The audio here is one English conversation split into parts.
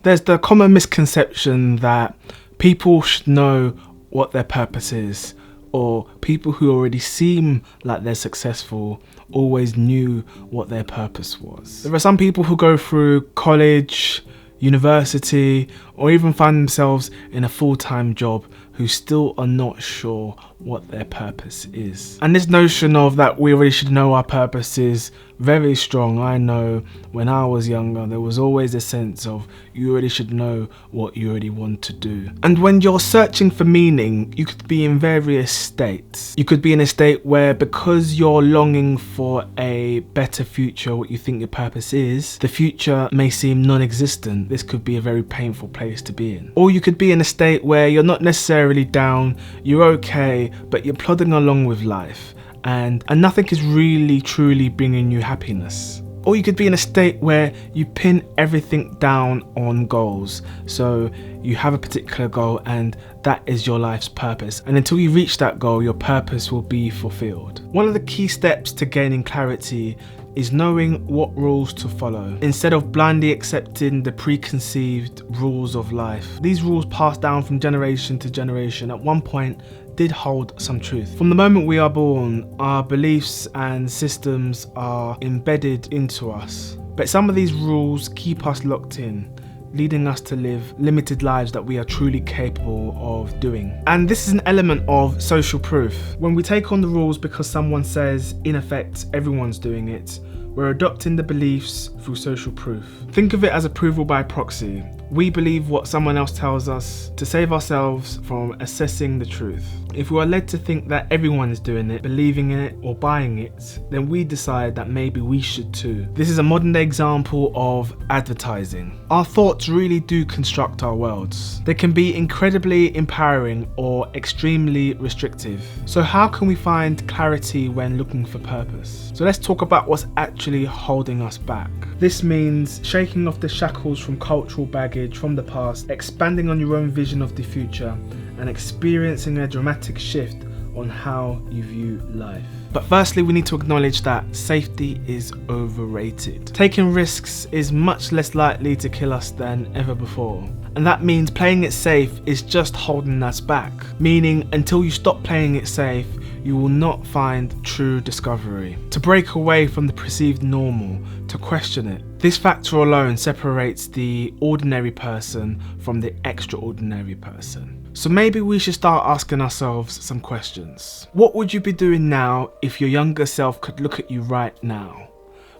There's the common misconception that people should know what their purpose is, or people who already seem like they're successful always knew what their purpose was. There are some people who go through college, university, or even find themselves in a full-time job who still are not sure what their purpose is. And this notion of that we already should know our purpose is very strong. I know when I was younger, there was always a sense of you already should know what you already want to do. And when you're searching for meaning, you could be in various states. You could be in a state where, because you're longing for a better future, what you think your purpose is, the future may seem non-existent. This could be a very painful place to be in. Or you could be in a state where you're not necessarily down, you're okay, but you're plodding along with life, and nothing is really truly bringing you happiness. Or you could be in a state where you pin everything down on goals. So you have a particular goal and that is your life's purpose. And until you reach that goal, your purpose will be fulfilled. One of the key steps to gaining clarity is knowing what rules to follow, instead of blindly accepting the preconceived rules of life. These rules passed down from generation to generation at one point did hold some truth. From the moment we are born, our beliefs and systems are embedded into us. But some of these rules keep us locked in, leading us to live limited lives that we are truly capable of doing. And this is an element of social proof. When we take on the rules because someone says, in effect, everyone's doing it, we're adopting the beliefs through social proof. Think of it as approval by proxy. We believe what someone else tells us to save ourselves from assessing the truth. If we are led to think that everyone is doing it, believing in it, or buying it, then we decide that maybe we should too. This is a modern day example of advertising. Our thoughts really do construct our worlds. They can be incredibly empowering or extremely restrictive. So how can we find clarity when looking for purpose? So let's talk about what's actually holding us back. This means shaking off the shackles from cultural baggage from the past, expanding on your own vision of the future, and experiencing a dramatic shift on how you view life. But firstly, we need to acknowledge that safety is overrated. Taking risks is much less likely to kill us than ever before. And that means playing it safe is just holding us back. Meaning, until you stop playing it safe, you will not find true discovery. To break away from the perceived normal, to question it. This factor alone separates the ordinary person from the extraordinary person. So maybe we should start asking ourselves some questions. What would you be doing now if your younger self could look at you right now?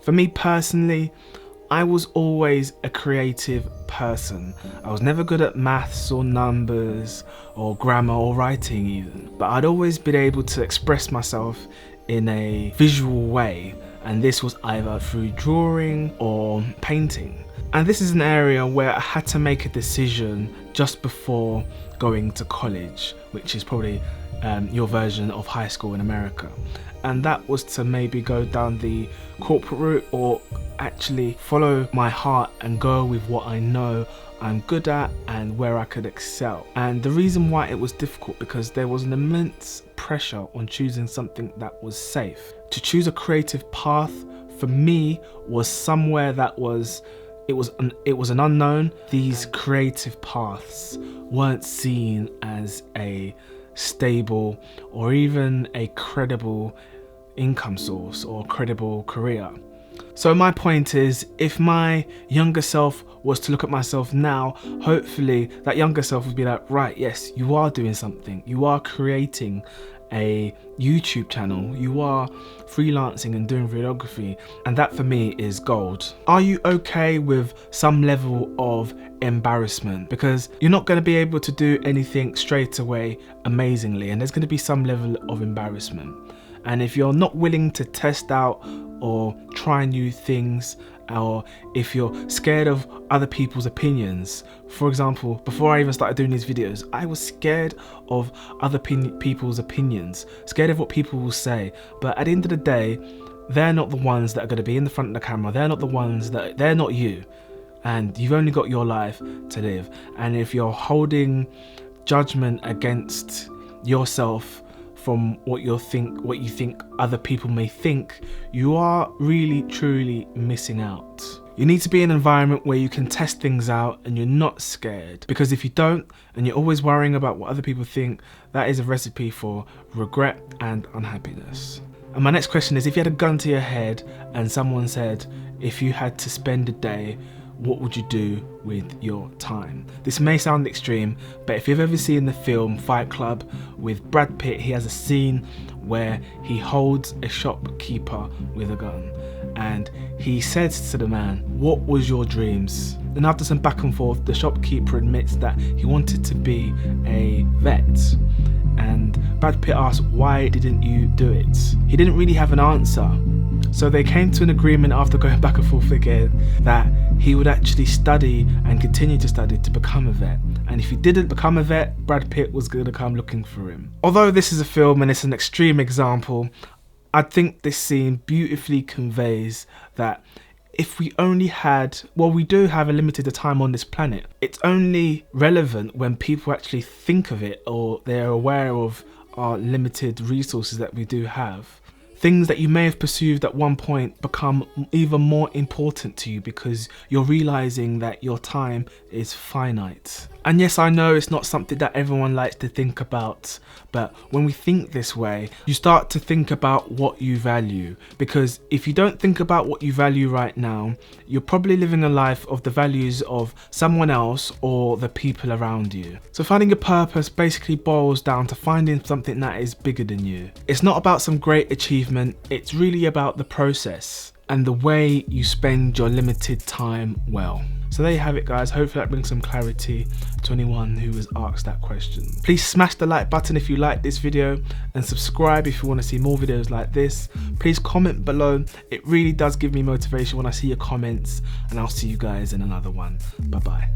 For me personally, I was always a creative person. I was never good at maths or numbers or grammar or writing even, but I'd always been able to express myself in a visual way, and this was either through drawing or painting. And this is an area where I had to make a decision just before going to college, which is probably your version of high school in America. And that was to maybe go down the corporate route or actually follow my heart and go with what I know I'm good at and where I could excel. And the reason why it was difficult, because there was an immense pressure on choosing something that was safe. To choose a creative path for me was somewhere that was it was an unknown. These creative paths weren't seen as a stable or even a credible income source or credible career. So my point is, if my younger self was to look at myself now, hopefully that younger self would be like, right, yes, you are doing something. You are creating a YouTube channel. You are freelancing and doing videography. And that for me is gold. Are you okay with some level of embarrassment? Because you're not going to be able to do anything straight away amazingly. And there's going to be some level of embarrassment. And if you're not willing to test out or try new things, or if you're scared of other people's opinions. For example, before I even started doing these videos, I was scared of other people's opinions, scared of what people will say. But at the end of the day, they're not the ones that are going to be in the front of the camera. They're not the ones that, they're not you. And you've only got your life to live. And if you're holding judgment against yourself from what you think other people may think, you are really truly missing out. You need to be in an environment where you can test things out and you're not scared, because if you don't and you're always worrying about what other people think, that is a recipe for regret and unhappiness. And my next question is, if you had a gun to your head and someone said, if you had to spend a day, what would you do with your time? This may sound extreme, but if you've ever seen the film Fight Club with Brad Pitt, he has a scene where he holds a shopkeeper with a gun and he says to the man, what was your dreams? And after some back and forth, the shopkeeper admits that he wanted to be a vet. And Brad Pitt asks, why didn't you do it? He didn't really have an answer. So they came to an agreement after going back and forth again that he would actually study and continue to study to become a vet. And if he didn't become a vet, Brad Pitt was going to come looking for him. Although this is a film and it's an extreme example, I think this scene beautifully conveys that if we only had, well, we do have a limited time on this planet. It's only relevant when people actually think of it or they're aware of our limited resources that we do have. Things that you may have pursued at one point become even more important to you because you're realizing that your time is finite. And yes, I know it's not something that everyone likes to think about, but when we think this way, you start to think about what you value. Because if you don't think about what you value right now, you're probably living a life of the values of someone else or the people around you. So finding a purpose basically boils down to finding something that is bigger than you. It's not about some great achievement, it's really about the process and the way you spend your limited time well. So there you have it, guys. Hopefully that brings some clarity to anyone who was asked that question. Please smash the like button if you like this video and subscribe if you want to see more videos like this. Please comment below. It really does give me motivation when I see your comments, and I'll see you guys in another one. Bye bye.